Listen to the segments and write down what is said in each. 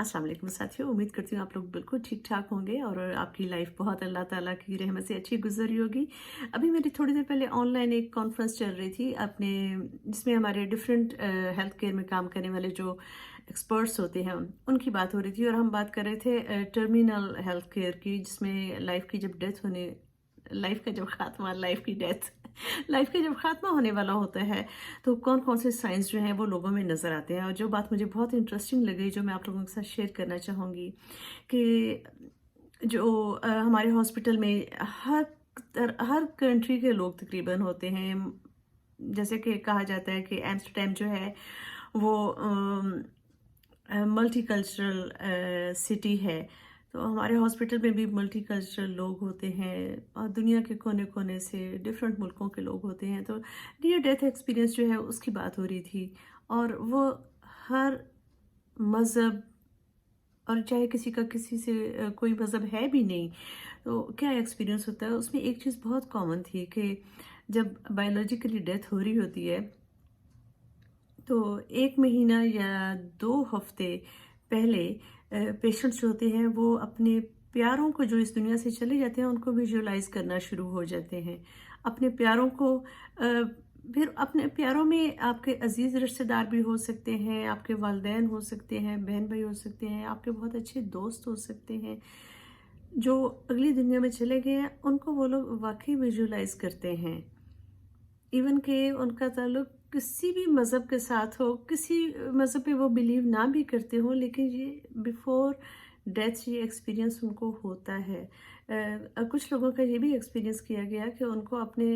अस्सलाम वालेकुम साथियों, उम्मीद करती हूँ आप लोग बिल्कुल ठीक ठाक होंगे और आपकी लाइफ बहुत अल्लाह ताला की रहमत से अच्छी गुजरी होगी। अभी मेरी थोड़ी देर पहले ऑनलाइन एक कॉन्फ्रेंस चल रही थी अपने, जिसमें हमारे डिफरेंट हेल्थ केयर में काम करने वाले जो एक्सपर्ट्स होते हैं उनकी बात हो रही थी और हम बात कर रहे थे टर्मिनल हेल्थ केयर की, जिसमें लाइफ का जब खात्मा लाइफ की डेथ लाइफ का जब खात्मा होने वाला होता है तो कौन कौन से साइंस जो हैं वो लोगों में नज़र आते हैं। और जो बात मुझे बहुत इंटरेस्टिंग लगी, जो मैं आप लोगों के साथ शेयर करना चाहूँगी, कि जो हमारे हॉस्पिटल में हर कंट्री के लोग तकरीबन होते हैं। जैसे कि कहा जाता है कि एम्स्टरडैम जो है वो मल्टीकल्चरल सिटी है, तो हमारे हॉस्पिटल में भी मल्टीकल्चरल लोग होते हैं और दुनिया के कोने कोने से डिफरेंट मुल्कों के लोग होते हैं। तो नियर डेथ एक्सपीरियंस जो है उसकी बात हो रही थी और वो हर मज़हब, और चाहे किसी से कोई मज़हब है भी नहीं तो क्या एक्सपीरियंस होता है, उसमें एक चीज़ बहुत कॉमन थी कि जब बायोलॉजिकली डेथ हो रही होती है तो 1 महीना या 2 हफ्ते पहले पेशेंट्स जो होते हैं वो अपने प्यारों को जो इस दुनिया से चले जाते हैं उनको विजुअलाइज करना शुरू हो जाते हैं। अपने प्यारों को फिर अपने प्यारों में आपके अजीज़ रिश्तेदार भी हो सकते हैं, आपके वालिदैन हो सकते हैं, बहन भाई हो सकते हैं, आपके बहुत अच्छे दोस्त हो सकते हैं जो अगली दुनिया में चले गए हैं। उनको वो लोग वाकई विजुअलाइज करते हैं, इवन के उनका ताल्लुक किसी भी मज़हब के साथ हो, किसी मज़हब पे वो बिलीव ना भी करते हो, लेकिन ये बिफोर डेथ ये एक्सपीरियंस उनको होता है। कुछ लोगों का ये भी एक्सपीरियंस किया गया कि उनको अपने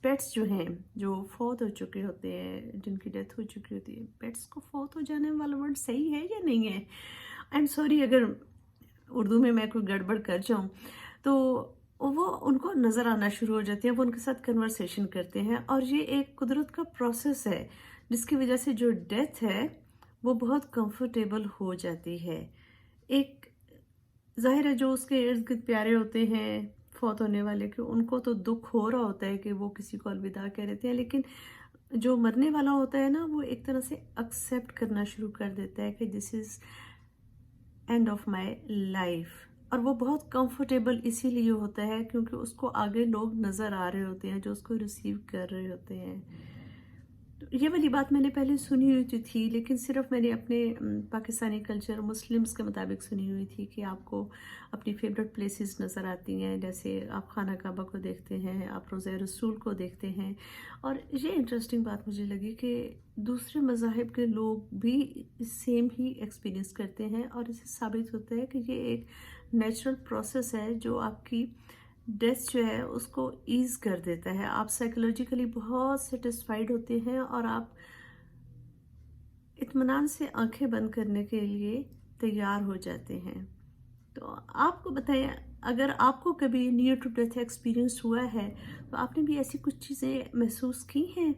पेट्स जो हैं, जो फौत हो चुके होते हैं, जिनकी डेथ हो चुकी होती है, पेट्स को फौत हो जाने वाला वर्ड सही है या नहीं है, आई एम सॉरी अगर उर्दू में मैं कोई गड़बड़ कर जाऊँ, तो वो उनको नज़र आना शुरू हो जाती है, वो उनके साथ कन्वर्सेशन करते हैं और ये एक कुदरत का प्रोसेस है जिसकी वजह से जो डेथ है वो बहुत कंफर्टेबल हो जाती है। एक ज़ाहिर है जो उसके इर्द गिर्द प्यारे होते हैं फौत होने वाले के, उनको तो दुख हो रहा होता है कि वो किसी को अलविदा कह रहे थे, लेकिन जो मरने वाला होता है ना वो एक तरह से एक्सेप्ट करना शुरू कर देता है कि this is end of my life. और वो बहुत कंफर्टेबल इसीलिए होता है क्योंकि उसको आगे लोग नज़र आ रहे होते हैं जो उसको रिसीव कर रहे होते हैं। तो ये वाली बात मैंने पहले सुनी हुई तो थी, लेकिन सिर्फ मैंने अपने पाकिस्तानी कल्चर मुस्लिम्स के मुताबिक सुनी हुई थी कि आपको अपनी फेवरेट प्लेसेस नज़र आती हैं, जैसे आप खाना काबा को देखते हैं, आप रोज़ा रसूल को देखते हैं। और ये इंटरेस्टिंग बात मुझे लगी कि दूसरे मज़ाहिब के लोग भी सेम ही एक्सपीरियंस करते हैं और इससे साबित होता है कि ये एक नेचुरल प्रोसेस है जो आपकी डेथ जो है उसको ईज़ कर देता है। आप साइकोलॉजिकली बहुत सेटिस्फाइड होते हैं और आप इत्मीनान से आंखें बंद करने के लिए तैयार हो जाते हैं। तो आपको बताएं, अगर आपको कभी नियर टू डेथ एक्सपीरियंस हुआ है तो आपने भी ऐसी कुछ चीज़ें महसूस की हैं,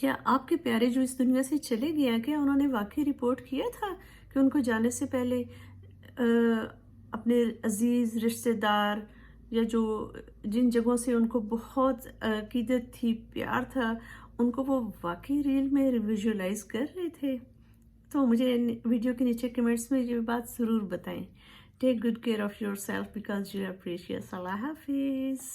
या आपके प्यारे जो इस दुनिया से चले गए हैं क्या उन्होंने वाकई रिपोर्ट किया था कि उनको जाने से पहले अपने अजीज़ रिश्तेदार या जो जिन जगहों से उनको बहुत अकीदत थी, प्यार था, उनको वो वाकई रियल में विजुअलाइज कर रहे थे? तो मुझे वीडियो के नीचे कमेंट्स में ये बात ज़रूर बताएं। Take good care of your self because you are precious. Allah हाफिज़।